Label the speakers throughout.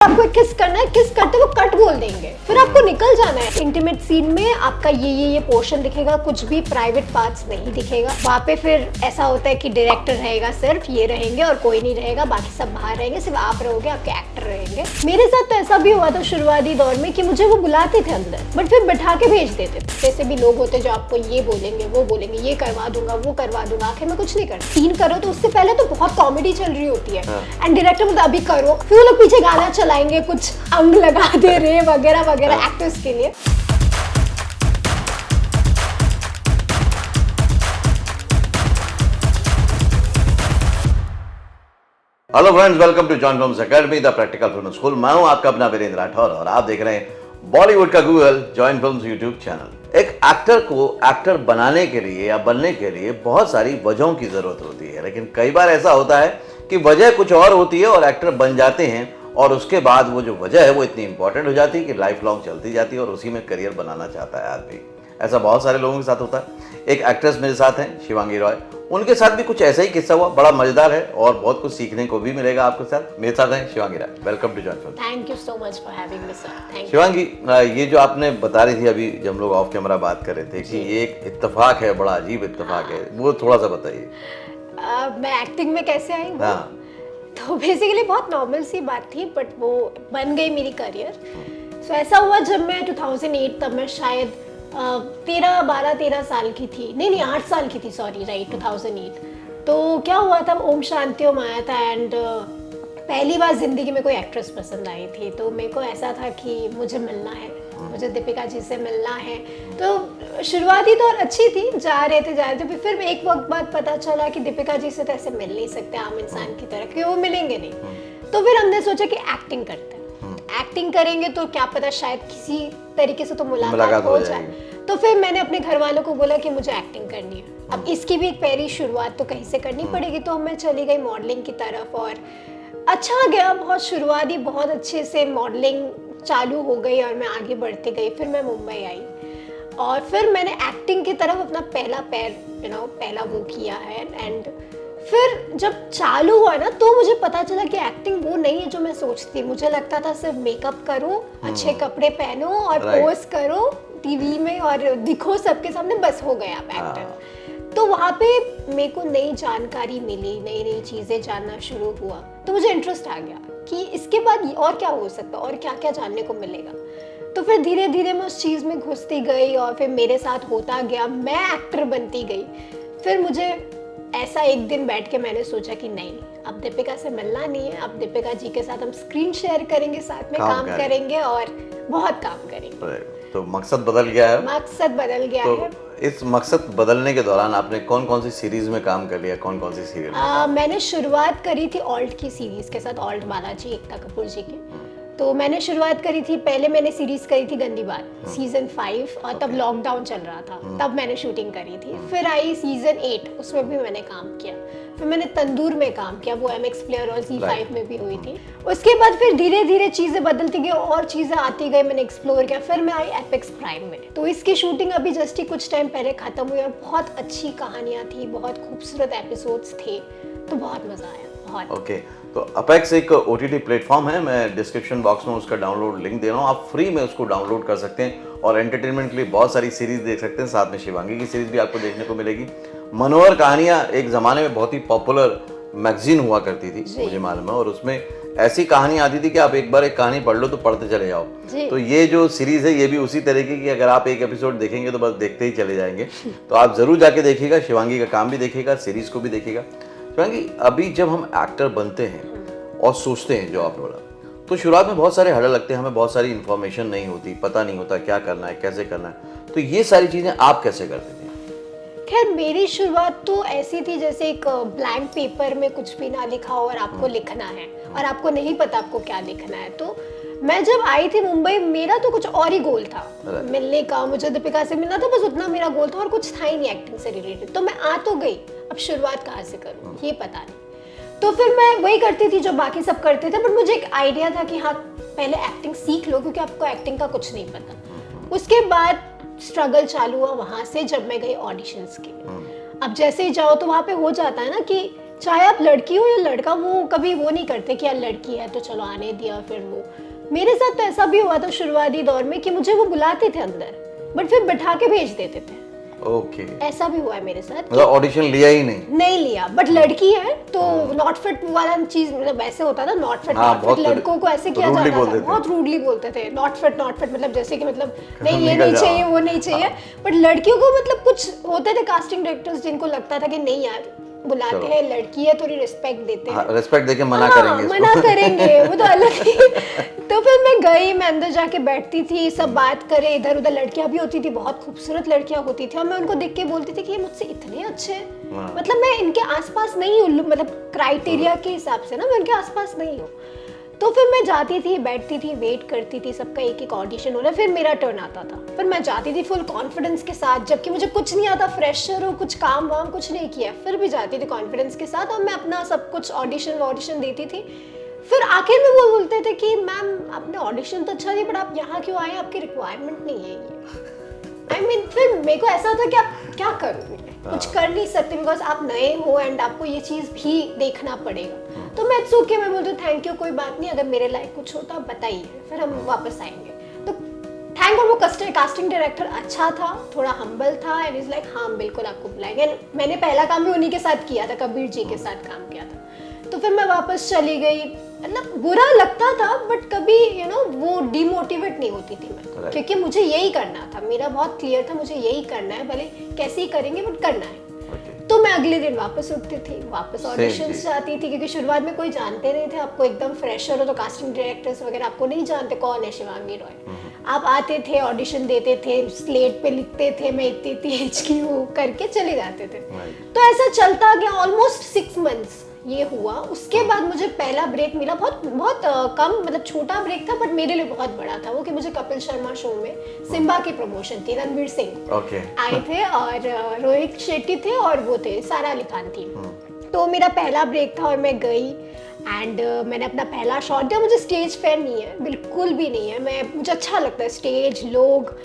Speaker 1: आपको एक किस करना है, किस करते वो कट बोल देंगे, फिर आपको निकल जाना है। इंटीमेट सीन में आपका ये पोर्शन दिखेगा, कुछ भी प्राइवेट पार्ट्स नहीं दिखेगा। वहाँ पे फिर ऐसा होता है कि डायरेक्टर रहेगा, सिर्फ ये रहेंगे और कोई नहीं रहेगा, बाकी सब बाहर रहेंगे, सिर्फ आप रहोगे, आपके एक्टर रहेंगे। मेरे साथ तो ऐसा भी हुआ था शुरुआती दौर में कि मुझे वो बुलाते थे अंदर, बट फिर बैठा के भेज देते थे। जैसे भी लोग होते जो आपको ये बोलेंगे, वो बोलेंगे, ये करवा दूंगा, वो करवा दूंगा, आखिर में कुछ नहीं करता। सीन करो तो उससे पहले तो बहुत कॉमेडी चल रही होती है एंड डायरेक्टर बोलता अभी करो, फिर वो लोग पीछे गाना चलाएंगे, कुछ अंग लगा दे रहे वगैरह वगैरह एक्टर्स के लिए।
Speaker 2: Hello friends, welcome to John Films Academy, the practical film school. मैं हूं आपका अपना वीरेंद्र राठौर और आप देख रहे हैं बॉलीवुड का Google John films YouTube channel. एक एक्टर को एक्टर बनाने के लिए या बनने के लिए बहुत सारी वजहों की जरूरत होती है, लेकिन कई बार ऐसा होता है कि वजह कुछ और होती है और एक्टर बन जाते हैं और उसके बाद वो जो वजह है वो इतनी इंपॉर्टेंट हो जाती है कि लाइफ लॉन्ग चलती जाती है और उसी में करियर बनाना चाहता है आदमी। ऐसा बहुत सारे लोगों के साथ होता है। एक एक्ट्रेस मेरे साथ हैं, शिवांगी रॉय, उनके साथ भी कुछ ऐसा ही किस्सा हुआ, बड़ा मजेदार है और बहुत कुछ सीखने को भी मिलेगा आपके साथ। मेरे साथ हैं Shivangi Roy. Welcome to John Film.
Speaker 1: Thank you so much for having me sir. Thank you.
Speaker 2: Shivangi, ये जो आपने बता रही थी अभी जब हम लोग ऑफ कैमरा बात कर रहे थे कि ये एक इत्तेफाक है, बड़ा अजीब इत्तेफाक है, वो थोड़ा सा बताइए।
Speaker 1: मैं एक्टिंग में कैसे आई वो?
Speaker 2: हाँ।
Speaker 1: तो बेसिकली बहुत नॉर्मल सी बात थी, बट वो बन गई मेरी करियर। सो ऐसा हुआ जब मैं 2008, तब मैं शायद 13 साल की थी, नहीं 8 साल की थी, सॉरी, राइट, 2008। तो क्या हुआ था, ओम शांति ओम आया था एंड पहली बार जिंदगी में कोई एक्ट्रेस पसंद आई थी। तो मेरे को ऐसा था कि मुझे मिलना है, मुझे दीपिका जी से मिलना है। तो शुरुआती दौर अच्छी थी, जा रहे थे, फिर एक वक्त बाद पता चला कि दीपिका जी से तो ऐसे मिल नहीं सकते आम इंसान की तरह, कि वो मिलेंगे नहीं। तो फिर हमने सोचा कि एक्टिंग करते हैं, एक्टिंग करेंगे तो क्या पता शायद किसी तरीके से तो मुलाकात हो जाए। तो फिर मैंने अपने घर वालों को बोला कि मुझे एक्टिंग करनी है, अब इसकी भी एक पहली शुरुआत तो कहीं से करनी पड़ेगी। तो मैं चली गई मॉडलिंग की तरफ और अच्छा गया, बहुत शुरुआती बहुत अच्छे से मॉडलिंग चालू हो गई और मैं आगे बढ़ती गई। फिर मैं मुंबई आई और फिर मैंने एक्टिंग की तरफ अपना पहला पैर पहला वो किया है। एंड फिर जब चालू हुआ ना तो मुझे पता चला कि एक्टिंग वो नहीं है जो मैं सोचती। मुझे लगता था सिर्फ मेकअप करो, अच्छे कपड़े पहनो और पोज करो टीवी में और दिखो सबके सामने, बस हो गया आप एक्टर। तो वहाँ पे मेरे को नई जानकारी मिली, नई नई चीज़ें जानना शुरू हुआ, तो मुझे इंटरेस्ट आ गया कि इसके बाद और क्या हो सकता है और क्या क्या जानने को मिलेगा। तो फिर धीरे धीरे मैं उस चीज़ में घुसती गई और फिर मेरे साथ होता गया, मैं एक्टर बनती गई। फिर मुझे ऐसा एक दिन बैठ के मैंने सोचा कि नहीं, अब दीपिका से मिलना नहीं है, अब दीपिका जी के साथ हम स्क्रीन शेयर करेंगे, साथ में काम करेंगे और बहुत काम करेंगे।
Speaker 2: तो मकसद बदल गया है।
Speaker 1: मकसद बदल गया है।
Speaker 2: इस मकसद बदलने के दौरान आपने कौन कौन सी सीरीज में काम कर लिया, कौन कौन सी सीरीज?
Speaker 1: मैंने शुरुआत करी थी ऑल्ट की सीरीज के साथ, ऑल्ट बालाजी एकता कपूर जी की। तो मैंने शुरुआत करी थी, पहले मैंने सीरीज करी थी गंदी बात, सीजन 5, और तब लॉकडाउन चल रहा था, तब मैंने शूटिंग करी थी। फिर आई सीजन 8, उसमें भी मैंने काम किया। फिर मैंने तंदूर में काम किया, वो MX प्लेयर और Z5 में भी हुई थी। उसके बाद फिर धीरे धीरे चीज़ें बदलती गई और चीज़ें आती गई, मैंने एक्सप्लोर किया। फिर मैं आई एपेक्स प्राइम में, तो इसकी शूटिंग अभी जस्ट ही कुछ टाइम पहले खत्म हुई और बहुत अच्छी कहानियाँ थी, बहुत खूबसूरत एपिसोड्स थे, तो बहुत मज़ा आया, बहुत।
Speaker 2: ओके, तो अपेक्स एक OTT प्लेटफॉर्म है, मैं डिस्क्रिप्शन बॉक्स में उसका डाउनलोड लिंक दे रहा हूँ, आप फ्री में उसको डाउनलोड कर सकते हैं और एंटरटेनमेंट के लिए बहुत सारी सीरीज देख सकते हैं। साथ में शिवांगी की सीरीज भी आपको देखने को मिलेगी। मनोहर कहानियाँ एक ज़माने में बहुत ही पॉपुलर मैगजीन हुआ करती थी, मुझे मालूम है, और उसमें ऐसी कहानी आती थी कि आप एक बार एक कहानी पढ़ लो तो पढ़ते चले जाओ। तो ये जो सीरीज है ये भी उसी तरीके की, अगर आप एक एपिसोड देखेंगे तो बस देखते ही चले जाएंगे। तो आप जरूर जाके देखिएगा, शिवांगी का काम भी देखिएगा, सीरीज को भी देखिएगा। शिवांगी, अभी जब हम एक्टर बनते हैं और सोचते हैं, जो आपने बोला, तो शुरुआत में बहुत सारे हर्डल लगते हैं, हमें बहुत सारी इन्फॉर्मेशन नहीं होती, पता नहीं होता क्या करना है, कैसे करना है। तो ये सारी चीज़ें आप कैसे करते थे?
Speaker 1: खैर मेरी शुरुआत तो ऐसी थी जैसे एक ब्लैंक पेपर में कुछ भी ना लिखा हो और आपको लिखना है और आपको नहीं पता आपको क्या लिखना है। तो मैं जब आई थी मुंबई, मेरा तो कुछ और ही गोल था, मिलने का, मुझे दीपिका से मिलना था, बस उतना मेरा गोल था और कुछ था ही नहीं एक्टिंग से रिलेटेड। तो मैं आ तो गई, अब शुरुआत कहाँ से करूँ ये पता नहीं। तो फिर मैं वही करती थी जो बाकी सब करते थे, बट मुझे एक आइडिया था कि हाँ पहले एक्टिंग सीख लो, क्योंकि आपको एक्टिंग का कुछ नहीं पता। उसके बाद स्ट्रगल चालू हुआ वहाँ से, जब मैं गई ऑडिशंस के लिए। अब जैसे ही जाओ तो वहाँ पे हो जाता है ना कि चाहे आप लड़की हो या लड़का, वो कभी वो नहीं करते कि यार लड़की है तो चलो आने दिया। फिर वो मेरे साथ तो ऐसा भी हुआ था शुरुआती दौर में कि मुझे वो बुलाते थे अंदर बट फिर बैठा के भेज देते थे।
Speaker 2: ओके,
Speaker 1: ऐसा भी हुआ है मेरे साथ।
Speaker 2: मतलब ऑडिशन लिया ही नहीं
Speaker 1: लिया, बट लड़की है तो नॉट फिट वाला चीज, मतलब ऐसे होता था नॉट फिट
Speaker 2: हाँ,
Speaker 1: नॉट फिट,
Speaker 2: बहुत
Speaker 1: लड़कों को ऐसे किया
Speaker 2: rudely
Speaker 1: जाता
Speaker 2: बोलते
Speaker 1: था,
Speaker 2: थे।
Speaker 1: बहुत रूडली बोलते थे नॉट फिट मतलब जैसे कि मतलब नहीं ये
Speaker 2: निकल
Speaker 1: नहीं
Speaker 2: जाओ।
Speaker 1: चाहिए वो नहीं चाहिए। बट लड़कियों को मतलब कुछ होते थे कास्टिंग डायरेक्टर्स जिनको लगता था कि नहीं यार बुलाते हैं लड़की है, थोड़ी रिस्पेक्ट देते हैं,
Speaker 2: रिस्पेक्ट देके मना
Speaker 1: हाँ,
Speaker 2: करेंगे इसको।
Speaker 1: मना करेंगे वो तो अलग ही। तो फिर मैं गई, मैं अंदर जाके बैठती थी, सब बात करे, इधर उधर लड़कियां भी होती थी, बहुत खूबसूरत लड़कियां होती थी और मैं उनको देख के बोलती थी कि ये मुझसे इतने अच्छे हैं,
Speaker 2: हाँ।
Speaker 1: मतलब मैं इनके आसपास नहीं हूँ, मतलब क्राइटेरिया के हिसाब से ना मैं उनके आसपास नहीं हूँ। तो फिर मैं जाती थी, बैठती थी, वेट करती थी, सबका एक एक ऑडिशन हो रहा है, फिर मेरा टर्न आता था, फिर मैं जाती थी फुल कॉन्फिडेंस के साथ, जबकि मुझे कुछ नहीं आता, फ्रेशर हो, कुछ काम वाम कुछ नहीं किया, फिर भी जाती थी कॉन्फिडेंस के साथ और मैं अपना सब कुछ ऑडिशन देती थी। फिर आखिर में वो बोलते थे कि मैम आपने ऑडिशन तो अच्छा दिया बट आप यहाँ क्यों आए, आपकी रिक्वायरमेंट नहीं है ये। I mean, फिर मेरे को ऐसा था कि आप क्या करूँ, कुछ कर नहीं सकते बिकॉज आप नए हो एंड आपको ये चीज़ भी देखना पड़ेगा। तो मैं इट्स ओके, मैं बोलती हूँ थैंक यू, कोई बात नहीं, अगर मेरे लायक कुछ हो तो आप बताइए, फिर हम वापस आएंगे। तो थैंक गॉड वो कास्टिंग डायरेक्टर अच्छा था, थोड़ा हम्बल था एंड इज लाइक हाँ बिल्कुल आपको बुलाएंगे। मैंने पहला काम भी उन्हीं के साथ किया था, कबीर जी के साथ काम किया था। तो फिर मैं वापस चली गई, मतलब बुरा लगता था बट कभी वो डिमोटिवेट नहीं होती थी मैं, क्योंकि मुझे यही करना था, मेरा बहुत क्लियर था मुझे यही करना है, भले कैसे ही करेंगे बट करना है। तो मैं अगले दिन वापस उठती थी, वापस ऑडिशंस जाती थी, क्योंकि शुरुआत में कोई जानते नहीं थे, आपको एकदम फ्रेशर हो तो कास्टिंग डायरेक्टर्स वगैरह आपको नहीं जानते कौन है शिवांगी रॉय। आप आते थे, ऑडिशन देते थे, स्लेट पे लिखते थे मैं इतनी एज की हूँ करके चले जाते थे। तो ऐसा चलता गया ऑलमोस्ट 6 मंथ्स ये हुआ। उसके बाद मुझे पहला ब्रेक मिला, बहुत कम, मतलब छोटा ब्रेक था बट मेरे लिए बहुत बड़ा था वो, कि मुझे कपिल शर्मा शो में सिम्बा की प्रमोशन थी, रणवीर सिंह आए थे और रोहित शेट्टी थे और वो थे सारा अली खान थी। तो मेरा पहला ब्रेक था और मैं गई एंड मैंने अपना पहला शॉट दिया। मुझे स्टेज फेयर नहीं है, बिल्कुल भी नहीं है, मुझे अच्छा लगता है स्टेज, लोग,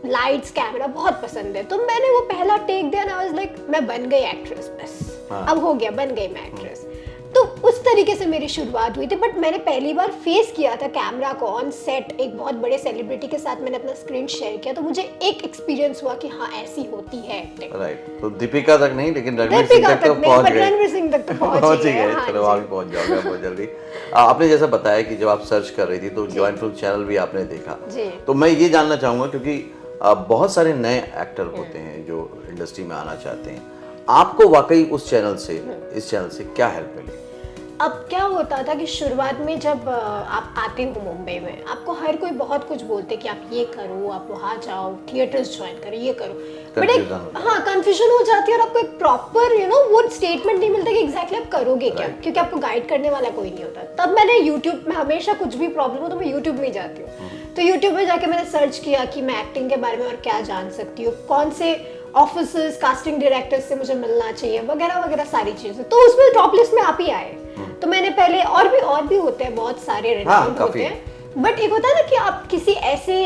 Speaker 1: लाइट्स, कैमरा बहुत पसंद है। तो मैंने वो पहला टेक दिया ना, आई वाज लाइक मैं बन गई एक्ट्रेस, बस अब हो गया, बन गई मैं एक्ट्रेस। तो उस तरीके से मेरी शुरुआत हुई थी। बट मैंने पहली बार फेस किया था कैमरा को ऑन सेट, एक बहुत बड़े सेलिब्रिटी के साथ मैंने अपना स्क्रीन शेयर किया, तो मुझे एक एक्सपीरियंस हुआ कि हाँ ऐसी होती है एक्टिंग।
Speaker 2: राइट, तो दीपिका तक नहीं लेकिन रणवीर सिंह तक तो पहुंच गए।
Speaker 1: रणवीर सिंह तक तो पहुंच ही गए।
Speaker 2: चलो वहाँ भी पहुंच जाओगे बहुत जल्दी। आपने जैसा बताया कि जब आप सर्च कर रही थी तो जॉइंटफुल चैनल भी आपने देखा, तो मैं ये जानना चाहूंगा क्योंकि बहुत सारे नए एक्टर होते हैं जो इंडस्ट्री में आना चाहते हैं, आपको वाकई उस चैनल से, इस चैनल से क्या हेल्प मिली?
Speaker 1: अब क्या होता था कि शुरुआत में जब आप आते हो मुंबई में, आपको हर कोई बहुत कुछ बोलते कि आप ये करो, आप वहाँ जाओ, थिएटर्स ज्वाइन करो, ये करो, बट एक कंफ्यूजन हो जाती है और आपको एक प्रॉपर वो स्टेटमेंट नहीं मिलता कि एग्जैक्टली आप करोगे क्या, क्योंकि आपको गाइड करने वाला कोई नहीं होता। तब मैंने यूट्यूब में, हमेशा कुछ भी प्रॉब्लम हो तो मैं यूट्यूब में जाती हूँ, तो यूट्यूब में जाके मैंने सर्च किया कि मैं एक्टिंग के बारे में और क्या जान सकती हूँ, कौन से ऑफिसर्स, कास्टिंग डायरेक्टर्स से मुझे मिलना चाहिए, वगैरह वगैरह सारी चीजें। तो उसमें टॉप लिस्ट में आप ही आए। तो मैंने पहले और भी होते हैं, बहुत सारे रेनाउंड होते हैं, बट एक होता है ना कि आप किसी ऐसे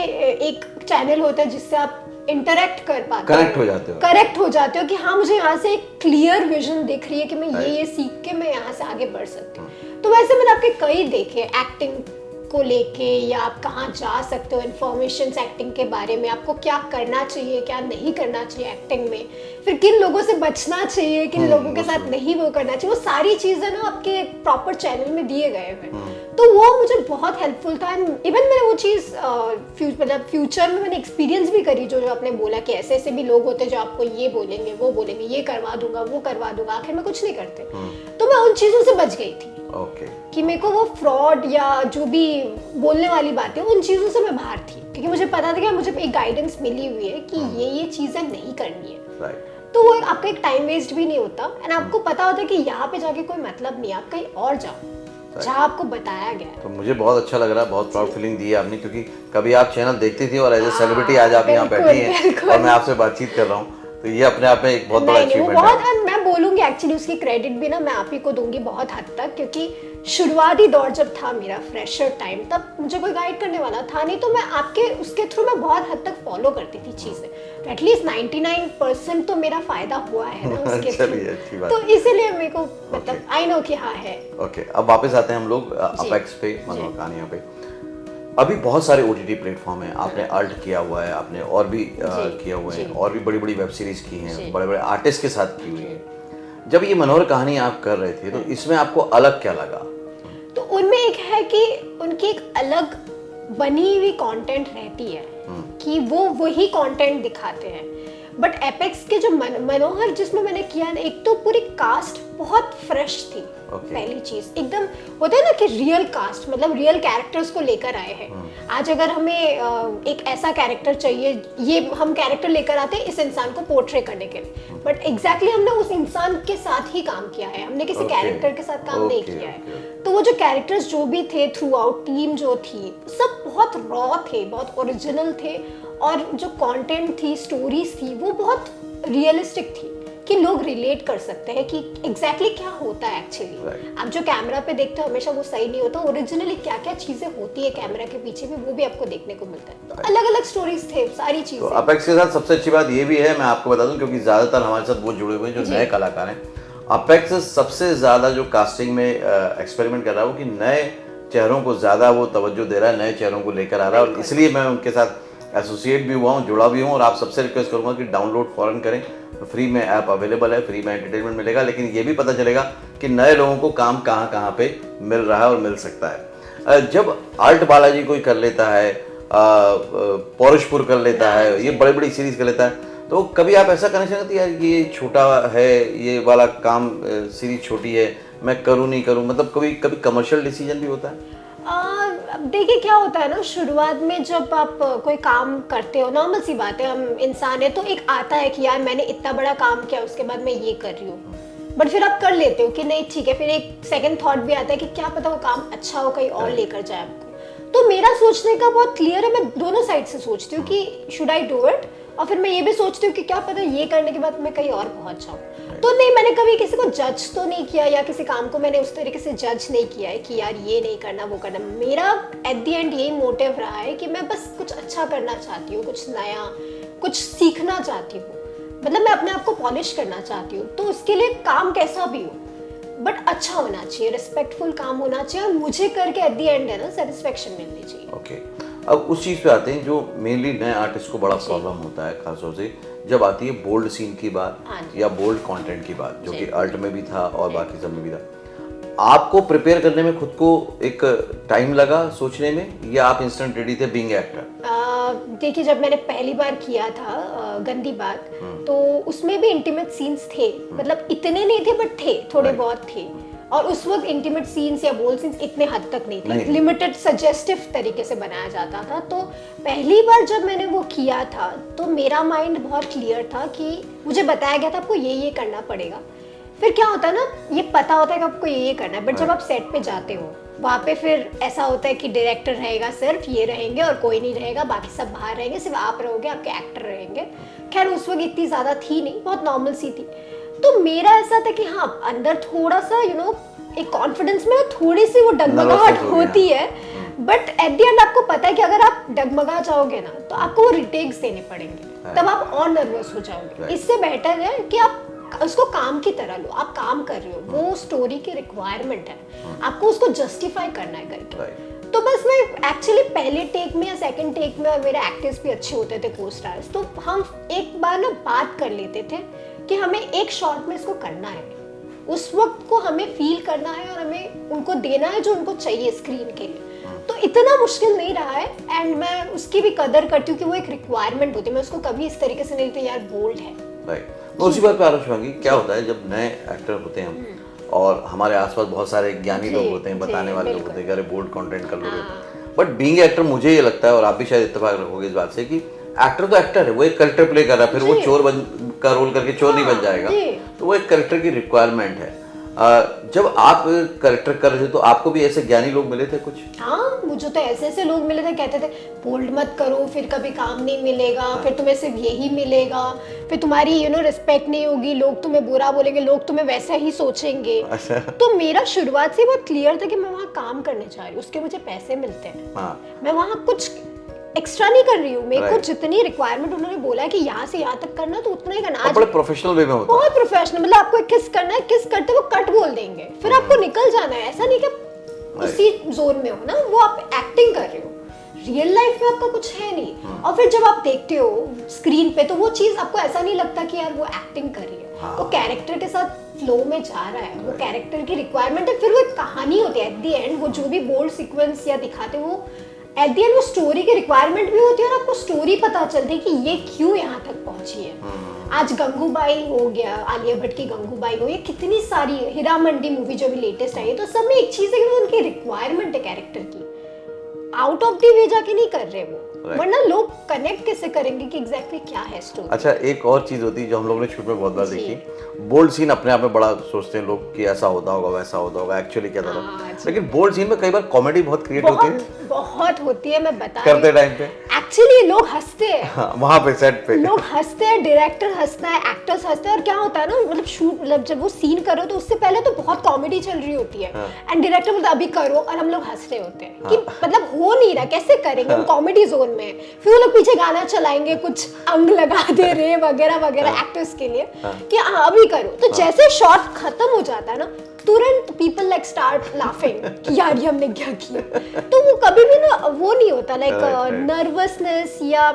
Speaker 1: एक चैनल होता है जिससे आप इंटरेक्ट कर पाते हो, करेक्ट हो जाते हो कि हाँ मुझे यहाँ से एक क्लियर विजन दिख रही है कि मैं ये सीख के मैं यहाँ से आगे बढ़ सकती हूँ। तो वैसे मैंने आपके कई देखे एक्टिंग को लेके, या आप कहाँ जा सकते हो, इन्फॉर्मेशन एक्टिंग के बारे में, आपको क्या करना चाहिए, क्या नहीं करना चाहिए एक्टिंग में, फिर किन लोगों से बचना चाहिए, किन लोगों के साथ नहीं वो करना चाहिए, वो सारी चीजें ना आपके प्रॉपर चैनल में दिए गए हैं। तो वो मुझे बहुत हेल्पफुल था। इवन मैंने वो चीज़ मतलब फ्यूचर में मैंने एक्सपीरियंस भी करी, जो आपने बोला कि ऐसे ऐसे भी लोग होते हैं जो आपको ये बोलेंगे, वो बोलेंगे, ये करवा दूंगा, वो करवा दूंगा, आखिर में कुछ नहीं करते। तो मैं उन चीज़ों से बच गई थी कि मेरे को वो फ्रॉड या जो भी बोलने वाली बातें, उन चीज़ों से मैं बाहर थी, क्योंकि मुझे पता था कि मुझे एक गाइडेंस मिली हुई है कि ये चीज़ें नहीं करनी है। तो वो आपका एक टाइम वेस्ट भी नहीं होता एंड आपको पता होता है कि यहाँ पे जाके कोई मतलब नहीं है, आप कहीं और जाओ जहाँ आपको बताया गया है।
Speaker 2: तो मुझे बहुत अच्छा लग रहा है, बहुत प्राउड फीलिंग दी है आपने, क्योंकि कभी आप चैनल देखती थी और एज ए सेलिब्रिटी आज आप यहाँ बैठी हैं और मैं आपसे बातचीत कर रहा हूँ, तो ये अपने आप में एक बहुत बड़ा अचीवमेंट है।
Speaker 1: मैं बोलूंगी एक्चुअली उसकी क्रेडिट भी ना मैं आप ही को दूंगी बहुत हद तक, क्योंकि शुरुआती दौर जब था मेरा फ्रेशर टाइम, तब मुझे कोई गाइड करने वाला था नहीं, तो मैं आपके उसके थ्रू मैं बहुत हद तक फॉलो करती थी चीज़ें। एटलीस्ट 99% तो मेरा फायदा हुआ है ना उसके
Speaker 2: चलिए,
Speaker 1: through।
Speaker 2: अच्छी बात
Speaker 1: तो इसीलिए मेरे को मतलब आई नो कि हाँ है।
Speaker 2: ओके, अब वापस आते हैं हम लोग अपेक्स पे, मनोहर कहानियों पे। अभी बहुत सारे ओटीटी प्लेटफॉर्म हैं, आपने अल्ट किया हुआ है, आपने और भी किया हुआ है, और भी बड़ी बड़ी वेब सीरीज की हैं, बड़े बड़े आर्टिस्ट के साथ की हुई है। जब ये मनोहर कहानी आप कर रहे थे तो इसमें आपको अलग क्या लगा?
Speaker 1: तो उनमें एक है कि उनकी एक अलग बनी हुई कंटेंट रहती है कि वो वही कंटेंट दिखाते हैं। बट एपेक्स के जो मनोहर जिसमें मैंने किया ना, एक तो पूरी कास्ट बहुत फ्रेश थी। पहली चीज एकदम होता है ना कि रियल कास्ट, मतलब रियल कैरेक्टर्स को लेकर आए हैं। आज अगर हमें एक ऐसा कैरेक्टर चाहिए, ये हम कैरेक्टर लेकर आते हैं इस इंसान को पोर्ट्रे करने के लिए, बट एग्जैक्टली हमने उस इंसान के साथ ही काम किया है, हमने किसी कैरेक्टर के साथ काम नहीं किया है। तो वो जो कैरेक्टर्स जो भी थे थ्रू आउट, टीम जो थी, सब बहुत रॉ थे, बहुत ओरिजिनल थे, और जो कंटेंट थी, स्टोरीज थी, वो बहुत रियलिस्टिक थी कि लोग रिलेट कर सकते हैं कि एग्जैक्टली क्या होता है एक्चुअली। आप जो कैमरा पे देखते हो हमेशा वो सही नहीं होता, ओरिजिनली क्या क्या चीजें होती है कैमरा के पीछे भी, वो भी आपको देखने को मिलता है। तो अलग अलग स्टोरीज थे, सारी चीजें।
Speaker 2: तो अपेक्स के साथ सबसे अच्छी बात ये भी है, मैं आपको बता दूं, क्योंकि ज्यादातर हमारे साथ वो जुड़े हुए हैं जो नए कलाकार हैं। अपेक्स सबसे ज्यादा जो कास्टिंग में एक्सपेरिमेंट कर रहा है वो कि नए चेहरों को ज्यादा वो तवज्जो दे रहा है, नए चेहरों को लेकर आ रहा है, और इसलिए मैं उनके साथ एसोसिएट भी हुआ हूँ, जुड़ा भी हूँ। और आप सबसे रिक्वेस्ट करूँगा कि डाउनलोड फौरन करें, फ्री में ऐप अवेलेबल है, फ्री में एंटरटेनमेंट मिलेगा, लेकिन ये भी पता चलेगा कि नए लोगों को काम कहाँ कहाँ पे मिल रहा है और मिल सकता है। जब आर्ट बालाजी कोई कर लेता है, पौरुषपुर कर लेता है, ये बड़ी बड़ी सीरीज कर लेता है, तो कभी आप ऐसा करना चाहते हैं यार ये छोटा है, ये वाला काम सीरीज छोटी है, मैं करूँ नहीं करूँ, मतलब कभी कभी कमर्शियल डिसीजन भी होता है?
Speaker 1: देखिए क्या होता है ना, शुरुआत में जब आप कोई काम करते हो, नॉर्मल सी बात है, हम इंसान है, तो एक आता है कि यार मैंने इतना बड़ा काम किया, उसके बाद मैं ये कर रही हूँ, बट फिर आप कर लेते हो कि नहीं ठीक है, फिर एक सेकंड थॉट भी आता है कि क्या पता वो काम अच्छा हो, कहीं और लेकर जाए आपको। तो मेरा सोचने का बहुत क्लियर है, मैं दोनों साइड से सोचती हूँ कि शुड आई डू इट, और फिर मैं ये भी सोचती हूँ कि क्या पता ये करने के बाद मैं कहीं और पहुंच जाऊँ। तो नहीं, मैंने कभी किसी को जज तो नहीं किया, या किसी काम को मैंने उस तरीके से जज नहीं किया है कि यार ये नहीं करना, वो करना। मेरा एट द एंड यही मोटिव रहा है कि मैं बस कुछ अच्छा करना चाहती हूँ, कुछ नया, कुछ सीखना चाहती हूँ, मतलब मैं अपने आप को पॉलिश करना चाहती हूँ। तो उसके लिए काम कैसा भी हो बट अच्छा होना चाहिए, रिस्पेक्टफुल काम होना चाहिए, और मुझे करके एट द एंड है ना सेटिस्फेक्शन मिलनी चाहिए।
Speaker 2: ओके, अब उस चीज़ पे आते हैं जो मेनली नए आर्टिस्ट को बड़ा प्रॉब्लम होता है, खासतौर से जब आती है बोल्ड सीन की बात या बोल्ड कंटेंट की बात, जो कि अल्ट में भी था और बाकी सब में भी था। आपको प्रिपेयर करने में खुद को एक टाइम लगा सोचने में, या आप इंस्टेंट रेडी थे बीइंग एक्टर?
Speaker 1: देखिए जब मैंने पहली बार किया था गंदी बात, तो उसमें भी इंटीमेट सीन्स थे, मतलब इतने नहीं थे बट थे, थोड़े बहुत थे। और उस वक्त इंटीमेट सीन्स या बोल्ड सीन्स इतने हद तक नहीं थे, लिमिटेड सजेस्टिव तरीके से बनाया जाता था। तो पहली बार जब मैंने वो किया था तो मेरा माइंड बहुत क्लियर था कि मुझे बताया गया था आपको ये करना पड़ेगा। फिर क्या होता है ना, ये पता होता है कि आपको ये करना है, बट जब आप सेट पे जाते हो वहाँ पे फिर ऐसा होता है कि डायरेक्टर रहेगा, सिर्फ ये रहेंगे और कोई नहीं रहेगा, बाकी सब बाहर रहेंगे, सिर्फ आप रहोगे, आपके एक्टर रहेंगे। खैर उस वक्त इतनी ज़्यादा थी नहीं, बहुत नॉर्मल सी थी। तो मेरा ऐसा था कि हाँ अंदर थोड़ा सा एक कॉन्फिडेंस में थोड़ी सी वो डगमगाहट होती है, बट एट द एंड आपको पता है कि अगर आप डगमगा जाओगे ना तो आपको वो रिटेक्स देने पड़ेंगे, तब आप और नर्वस हो जाओगे। इससे बेटर है कि आप उसको काम की तरह लो, आप काम कर रहे हो, वो स्टोरी की रिक्वायरमेंट है, आपको उसको जस्टिफाई करना है करके। तो बस मैं एक्चुअली पहले टेक में या सेकंड टेक में, मेरे एक्टर्स भी अच्छे होते थे, को स्टार्स, तो हम एक बार ना बात कर लेते थे कि हमें एक शॉट में इसको करना है, उस वक्त को हमें फील करना है और हमें उनको देना है जो उनको चाहिए स्क्रीन के लिए। तो इतना मुश्किल नहीं रहा है, एंड मैं उसकी भी कदर करती हूँ कि वो एक रिक्वायरमेंट होती है, मैं उसको कभी इस तरीके से नहीं लेती यार बोल्ड है।
Speaker 2: राइट, मैं उसी बात पे आना चाहूँगी। क्या होता है जब नए एक्टर होते हैं हम, और हमारे आसपास बहुत सारे ज्ञानी लोग होते हैं, बताने वाले लोग होते हैं कि अरे बोल्ड कंटेंट कर लोगे, बट बीइंग एक्टर मुझे ये लगता है, और आप भी शायद इत्तेफाक रखोगे इस बात से, कि एक्टर तो एक्टर है, वो एक कैरेक्टर प्ले कर रहा है, फिर वो चोर का रोल करके चोर नहीं बन जाएगा, तो वो एक कैरेक्टर की रिक्वायरमेंट है। जब आप कैरेक्टर कर रहे थे तो आपको भी ऐसे ज्ञानी लोग मिले थे कुछ?
Speaker 1: हाँ, मुझे तो ऐसे लोग मिले थे, कहते थे बोल्ड मत करो, फिर कभी काम नहीं मिलेगा, फिर तुम्हें सिर्फ यही मिलेगा, फिर तुम्हारी रिस्पेक्ट नहीं होगी, लोग तुम्हें बुरा बोलेंगे, लोग तुम्हें वैसा ही सोचेंगे।
Speaker 2: अच्छा।
Speaker 1: तो मेरा शुरुआत से बहुत क्लियर था कि मैं वहाँ काम करने जा रही हूँ, उसके मुझे पैसे मिलते हैं। मैं वहाँ कुछ एक्स्ट्रा नहीं कर रही हूँ, मेरे को
Speaker 2: Right.
Speaker 1: जितनी रिक्वायरमेंट उन्होंने बोला है कि यहाँ से यहाँ तक करना तो उतना ही करना।
Speaker 2: और
Speaker 1: आज
Speaker 2: बड़े प्रोफेशनल वे में होता है।
Speaker 1: बहुत प्रोफेशनल, मतलब आपको एक किस करना है, किस करते वो कट बोल देंगे, फिर आपको निकल जाना है। ऐसा नहीं कि उसी जोन में हो ना, वो आप एक्टिंग कर रहे हो, रियल लाइफ में आपका कुछ है नहीं। और फिर जब आप देखते हो स्क्रीन पे तो वो चीज आपको ऐसा नहीं लगता कि यार वो एक्टिंग कर रही है, वो कैरेक्टर के साथ फ्लो में जा रहा है, वो कैरेक्टर की रिक्वायरमेंट है। फिर वो एक कहानी होती है एट द एंड, वो जो भी बोल्ड सीक्वेंस या दिखाते वो एट द एंड वो स्टोरी की रिक्वायरमेंट भी होती है, और आपको स्टोरी पता चलती है कि ये क्यों यहाँ तक पहुंची है। आज गंगूबाई हो गया, आलिया भट्ट की गंगूबाई हो, ये कितनी सारी, हीरा मंडी मूवी जो भी लेटेस्ट आई है, तो सब में एक चीज है कि वो उनकी रिक्वायरमेंट है कैरेक्टर की, आउट ऑफ द वे जाके नहीं कर रहे वो, वरना लोग कनेक्ट कैसे करेंगे कि एग्जैक्टली क्या है स्टोरी।
Speaker 2: अच्छा, एक और चीज होती है जो हम लोगों ने शूट में बहुत बार देखी, बोल्ड सीन अपने आप में बड़ा सोचते हैं लोग कि ऐसा होता होगा वैसा होता होगा, एक्चुअली क्या था, लेकिन बोल्ड सीन में कई बार कॉमेडी बहुत क्रिएट होती है,
Speaker 1: बहुत होती है, मैं बता
Speaker 2: करते टाइम पे
Speaker 1: एक्चुअली लोग हंसते हैं।
Speaker 2: हाँ, वहाँ पे सेट पे
Speaker 1: लोग हंसते हैं, डायरेक्टर हंसता है, एक्टर्स हंसते हैं, और क्या होता है ना, मतलब शूट, मतलब जब वो सीन करो तो उससे पहले तो बहुत कॉमेडी चल रही होती है, एंड डायरेक्टर बोलता अभी करो, और हम लोग हंस रहे होते हैं कि मतलब हो नहीं रहा, कैसे करेंगे, हम कॉमेडी जोन में। फिर वो लोग पीछे गाना चलाएंगे, कुछ अंग लगा दे रहे वगैरह वगैरह एक्टर्स के लिए कि हाँ अभी करो, तो जैसे शॉट खत्म हो जाता है ना, तुरंत पीपल लाइक स्टार्ट लाफिंग कि यार ये हमने क्या किया। तो वो कभी भी ना वो नहीं होता लाइक नर्वसनेस या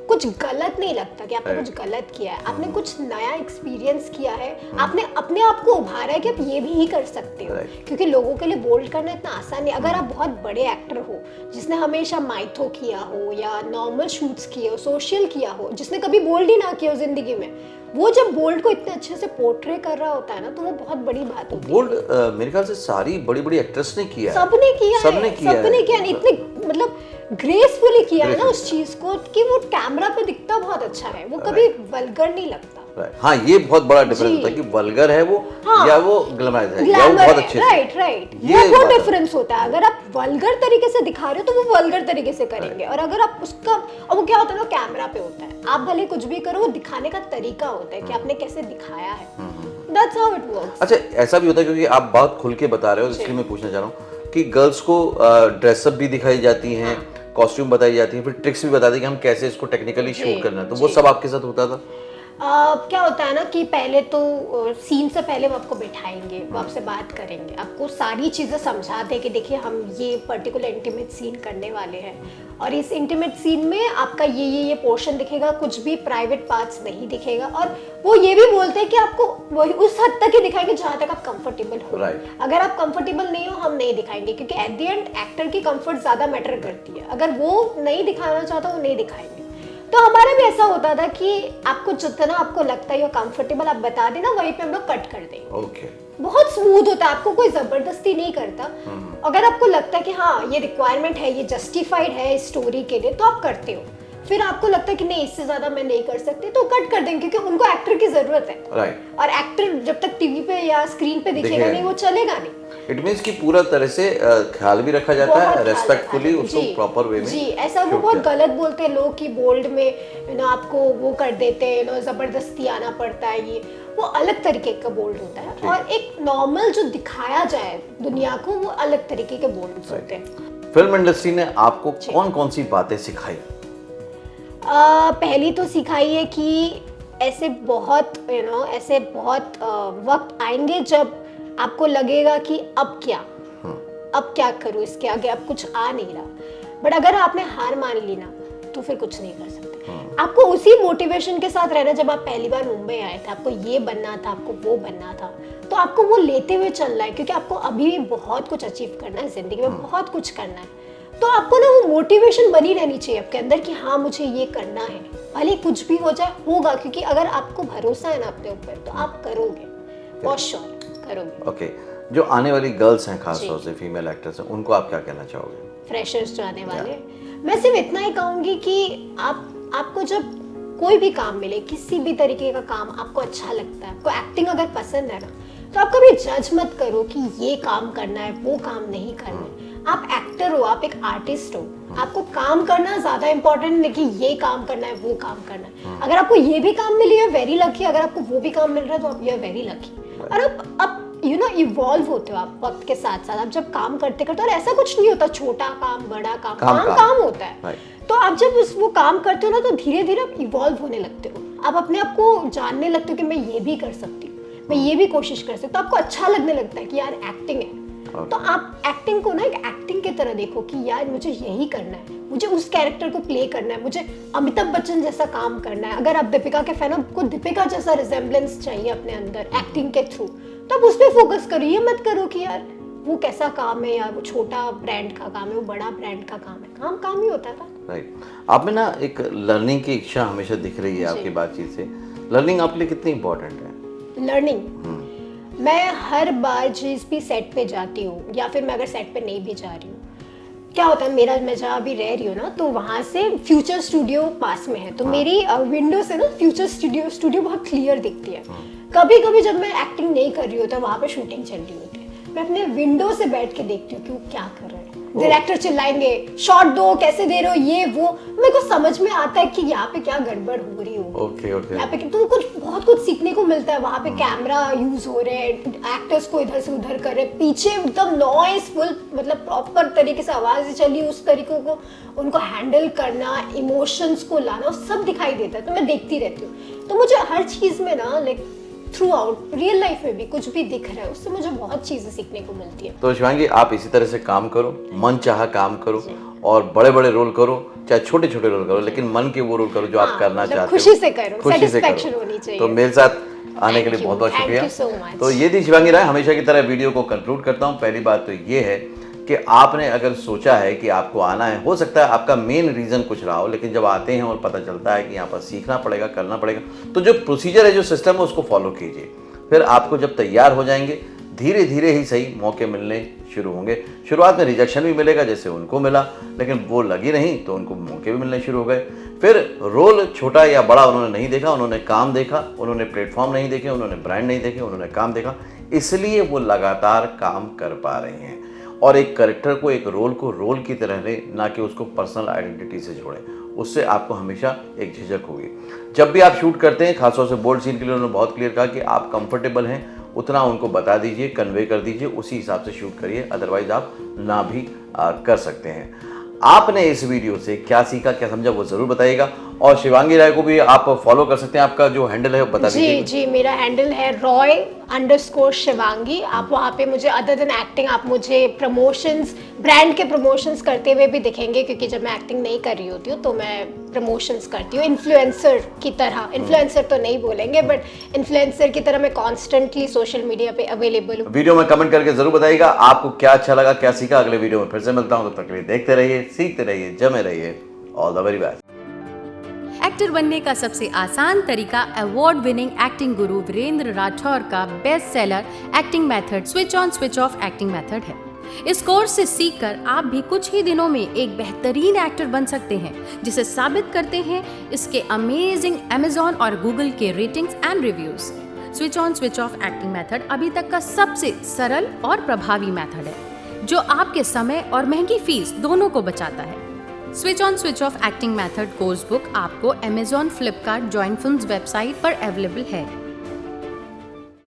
Speaker 1: कुछ गलत नहीं लगता कि आपने कुछ गलत किया है, आपने कुछ नया एक्सपीरियंस किया है, आपने अपने आप को उभारा है कि आप ये भी कर सकते हो, क्योंकि लोगों के लिए बोल्ड करना इतना आसान नहीं। अगर आप बहुत बड़े एक्टर हो जिसने हमेशा माइथो किया हो या नॉर्मल शूट्स किए हो, सोशल किया हो, जिसने कभी बोल्ड ही ना किया हो जिंदगी में, वो जब बोल्ड को इतने अच्छे से पोर्ट्रे कर रहा होता है ना, तो वो बहुत बड़ी बात होती है।
Speaker 2: बोल्ड मेरे ख्याल से सारी बड़ी बड़ी एक्ट्रेस ने किया है,
Speaker 1: सबने किया
Speaker 2: सबने
Speaker 1: है,
Speaker 2: किया
Speaker 1: सबने
Speaker 2: है।
Speaker 1: किया है, इतने मतलब ग्रेसफुली किया है ना उस चीज को कि वो कैमरा पे दिखता बहुत अच्छा है, वो कभी वल्गर नहीं लगता।
Speaker 2: हाँ, ये बहुत बड़ा डिफरेंस होता है कि वल्गर है वो या वो ग्लैमराइज है या वो बहुत अच्छे से।
Speaker 1: राइट राइट,
Speaker 2: ये
Speaker 1: वो
Speaker 2: बात है।
Speaker 1: डिफरेंस होता है। अगर आप वल्गर तरीके से दिखा रहे हो तो वो वल्गर तरीके से करेंगे, और अगर आप उसका, और वो क्या होता है ना, कैमरा पे होता है, आप भले कुछ भी करो, वो दिखाने का तरीका होता है कि आपने कैसे दिखाया है, दैट्स हाउ इट वर्क्स।
Speaker 2: अच्छा, ऐसा भी होता है क्योंकि आप बहुत खुल के बता रहे हो, इसलिए मैं पूछना चाह रहा हूँ कि गर्ल्स को ड्रेसअप भी दिखाई जाती हैं, कॉस्ट्यूम बताई जाती है, फिर ट्रिक्स भी बताते हैं कि हम कैसे इसको टेक्निकली शूट करना है, तो वो सब आपके साथ होता था?
Speaker 1: क्या होता है ना कि पहले तो सीन से पहले वो आपको बिठाएंगे, वो आपसे बात करेंगे, आपको सारी चीज़ें समझाते हैं कि देखिए हम ये पर्टिकुलर इंटीमेट सीन करने वाले हैं, और इस इंटीमेट सीन में आपका ये पोर्शन दिखेगा, कुछ भी प्राइवेट पार्ट्स नहीं दिखेगा। और वो ये भी बोलते हैं कि आपको वही उस हद तक ही दिखाएंगे जहाँ तक आप कंफर्टेबल हो। अगर आप कंफर्टेबल नहीं हो, हम नहीं दिखाएंगे, क्योंकि एट द एंड एक्टर की कंफर्ट ज़्यादा मैटर करती है। अगर वो नहीं दिखाना चाहता, वो नहीं दिखाएंगे। तो हमारा भी ऐसा होता था कि आपको जितना आपको लगता है कंफर्टेबल आप बता देना, वहीं पे हम लोग कट कर देंगे।
Speaker 2: ओके।
Speaker 1: बहुत स्मूथ होता है, आपको कोई जबरदस्ती नहीं करता। अगर आपको लगता है कि हाँ ये रिक्वायरमेंट है, ये जस्टिफाइड है इस स्टोरी के लिए, तो आप करते हो। फिर आपको लगता है कि नहीं इससे ज्यादा मैं नहीं कर सकती, तो कट कर देंगे, क्योंकि उनको एक्टर की जरूरत है।
Speaker 2: राइट।
Speaker 1: और एक्टर जब तक टीवी पे या स्क्रीन पे दिखेगा नहीं, वो चलेगा नहीं।
Speaker 2: इट मींस कि पूरा तरह से ख्याल भी रखा जाता है, रेस्पेक्टफुली उसको प्रॉपर वे में।
Speaker 1: जी, ऐसा वो बहुत गलत बोलते हैं लोग कि बोल्ड में ना आपको वो कर देते हैं ना, जबरदस्ती आना पड़ता है, ये वो अलग तरीके का बोल्ड होता है, और एक नॉर्मल जो दिखाया जाए दुनिया को, वो अलग तरीके के बोल्ड होते हैं।
Speaker 2: फिल्म इंडस्ट्री ने आपको कौन कौन सी बातें सिखाई?
Speaker 1: पहली तो सिखाई है कि ऐसे बहुत ऐसे बहुत वक्त आएंगे जब आपको लगेगा कि अब क्या करूँ, इसके आगे अब कुछ आ नहीं रहा। बट अगर आपने हार मान ली ना, तो फिर कुछ नहीं कर सकते। आपको उसी मोटिवेशन के साथ रहना। जब आप पहली बार मुंबई आए थे, आपको ये बनना था, आपको वो बनना था, तो आपको वो लेते हुए चलना है, क्योंकि आपको अभी भी बहुत कुछ अचीव करना है जिंदगी में, बहुत कुछ करना है। तो आपको ना वो मोटिवेशन बनी रहनी चाहिए आपके अंदर कि हाँ मुझे ये करना है, भले कुछ भी हो जाए, होगा। क्योंकि अगर आपको भरोसा है ना अपने ऊपर, तो आप करोगे, बहुत श्योर करोगे।
Speaker 2: ओके, जो आने वाली गर्ल्स हैं, खास तौर से फीमेल एक्टर्स हैं, उनको आप क्या कहना चाहोगे?
Speaker 1: फ्रेशर्स जो आने वाले, मैं सिर्फ इतना ही कहूँगी कि आपको जब कोई भी काम मिले, किसी भी तरीके का काम आपको अच्छा लगता है, आपको एक्टिंग अगर पसंद है ना, तो आप कभी जज मत करो कि ये काम करना है, वो काम नहीं करना है। आप एक्टर हो, आप एक आर्टिस्ट हो, आपको काम करना ज्यादा इंपॉर्टेंट नहीं कि ये काम करना है, वो काम करना है। अगर आपको ये भी काम मिली है, वेरी लकी। अगर आपको वो भी काम मिल रहा है, तो आप यू वेरी लकी। और अब इवॉल्व होते हो आप वक्त के साथ साथ। आप जब काम करते करते, और ऐसा कुछ नहीं होता छोटा काम बड़ा काम, काम होता है। तो आप जब वो काम करते हो ना, तो धीरे धीरे आप इवॉल्व होने लगते हो, आप अपने आप को जानने लगते हो कि मैं ये भी कर सकती हूँ, मैं ये भी कोशिश कर सकती हूँ, तो आपको अच्छा लगने लगता है कि यार एक्टिंग है। तो आप एक्टिंग को ना एक एक्टिंग की तरह देखो कि यार मुझे यही करना है, मुझे उस कैरेक्टर को प्ले करना है, मुझे अमिताभ बच्चन जैसा काम करना है। अगर आप दीपिका के फैन हो, आपको दीपिका जैसा रिजेम्बलेंस चाहिए अपने अंदर एक्टिंग के थ्रू, तो आप उस पर फोकस करो। ये मत करो कि यार वो कैसा काम है, यार वो छोटा ब्रांड का काम है, वो बड़ा ब्रांड का काम है, काम काम ही होता था।
Speaker 2: राइट। आप में ना एक लर्निंग की इच्छा हमेशा दिख रही है आपकी बातचीत से। लर्निंग आपके लिए कितनी इंपॉर्टेंट है?
Speaker 1: लर्निंग, मैं हर बार जिस भी सेट पे जाती हूँ, या फिर मैं अगर सेट पे नहीं भी जा रही हूँ, क्या होता है मेरा, मैं जहाँ अभी रह रही हूँ ना, तो वहाँ से फ्यूचर स्टूडियो पास में है, तो मेरी विंडो से ना फ्यूचर स्टूडियो बहुत क्लियर दिखती है। कभी कभी जब मैं एक्टिंग नहीं कर रही होती, वहाँ पे शूटिंग चल रही होती है, मैं अपने विंडो से बैठ के देखती हूँ कि वो क्या कर रहे हैं। डायरेक्टर चिल्लाएंगे शॉट दो, कैसे दे रहे हो, ये वो, मेरे को समझ में आता है कि यहाँ पे क्या गड़बड़ हो रही होगी।
Speaker 2: Okay okay.
Speaker 1: यहाँ पे तो कुछ बहुत कुछ सीखने को मिलता है। वहाँ पे कैमरा यूज हो रहे हैं, एक्टर्स को इधर से उधर कर रहे हैं, पीछे एकदम नॉइसफुल, मतलब प्रॉपर तरीके से आवाज चली, उस तरीकों को उनको हैंडल करना, इमोशंस को लाना, सब दिखाई देता है। तो मैं देखती रहती हूँ, तो मुझे हर चीज में ना like through out real life में भी कुछ भी दिख रहा है, उससे मुझे बहुत चीजें सीखने को मिलती है।
Speaker 2: तो शिवांगी, आप इसी तरह से काम करो, मन चाहा काम करो, और बड़े बड़े रोल करो, चाहे छोटे छोटे रोल करो, लेकिन मन के वो रोल करो जो आप करना चाहते हो,
Speaker 1: खुशी से करो,
Speaker 2: खुशी से
Speaker 1: सेटिस्फैक्शन होनी चाहिए।
Speaker 2: तो मेरे साथ आने के लिए बहुत बहुत शुक्रिया। तो ये थी शिवांगी राय। हमेशा की तरह वीडियो को कंक्लूड करता हूँ। पहली बात तो ये है कि आपने अगर सोचा है कि आपको आना है, हो सकता है आपका मेन रीज़न कुछ रहा हो, लेकिन जब आते हैं और पता चलता है कि यहाँ पर सीखना पड़ेगा, करना पड़ेगा, तो जो प्रोसीजर है, जो सिस्टम है, उसको फॉलो कीजिए। फिर आपको जब तैयार हो जाएंगे, धीरे धीरे ही सही मौके मिलने शुरू होंगे। शुरुआत में रिजेक्शन भी मिलेगा, जैसे उनको मिला, लेकिन वो लगी नहीं तो उनको मौके भी मिलने शुरू हो गए। फिर रोल छोटा या बड़ा उन्होंने नहीं देखा, उन्होंने काम देखा, उन्होंने प्लेटफॉर्म नहीं देखे, उन्होंने ब्रांड नहीं देखे, उन्होंने काम देखा, इसलिए वो लगातार काम कर पा रहे हैं। और एक कैरेक्टर को, एक रोल को रोल की तरह लें, ना कि उसको पर्सनल आइडेंटिटी से जोड़ें। उससे आपको हमेशा एक झिझक होगी। जब भी आप शूट करते हैं, खासतौर से बोल्ड सीन के लिए उन्होंने बहुत क्लियर कहा कि आप कंफर्टेबल हैं उतना उनको बता दीजिए, कन्वे कर दीजिए, उसी हिसाब से शूट करिए, अदरवाइज आप ना भी कर सकते हैं। आपने इस वीडियो से क्या सीखा, क्या समझा, वो जरूर बताइएगा। और शिवांगी राय को भी आप फॉलो कर सकते हैं। आपका जो हैंडल है वो बता दीजिए।
Speaker 1: जी, मेरा हैंडल है roy_शिवांगी। आप वहाँ पे मुझे अदर देन एक्टिंग, आप मुझे प्रमोशंस, ब्रांड के प्रमोशंस करते हुए भी दिखेंगे, क्योंकि जब मैं एक्टिंग नहीं कर रही होती हूँ तो मैं प्रमोशंस करती हूँ इन्फ्लुएंसर की तरह। इन्फ्लुएंसर तो नहीं बोलेंगे, बट इन्फ्लुएंसर की तरह मैं कॉन्स्टेंटली सोशल मीडिया पे अवेलेबल हूँ।
Speaker 2: वीडियो में कमेंट करके जरूर बताइएगा आपको क्या अच्छा लगा, क्या सीखा। अगले वीडियो में फिर से मिलता हूँ, तब तक के लिए देखते रहिए, सीखते रहिए, जमे रहिए। All the very best.
Speaker 3: Actor बनने का सबसे आसान तरीका अवार्ड विनिंग एक्टिंग गुरु वीरेंद्र राठौर का best seller acting method switch on switch off acting method है। इस कोर्स से सीखकर आप भी कुछ ही दिनों में एक बेहतरीन एक्टर बन सकते हैं, जिसे साबित करते हैं इसके अमेजिंग Amazon और Google के ratings and reviews. Switch on switch off acting method अभी तक का सबसे सरल और प्रभावी मेथड है, जो आपके समय और महंगी फीस दोनों को बचाता है। Switch on switch off acting method course book आपको Amazon, Flipkart, join films website पर अवेलेबल है।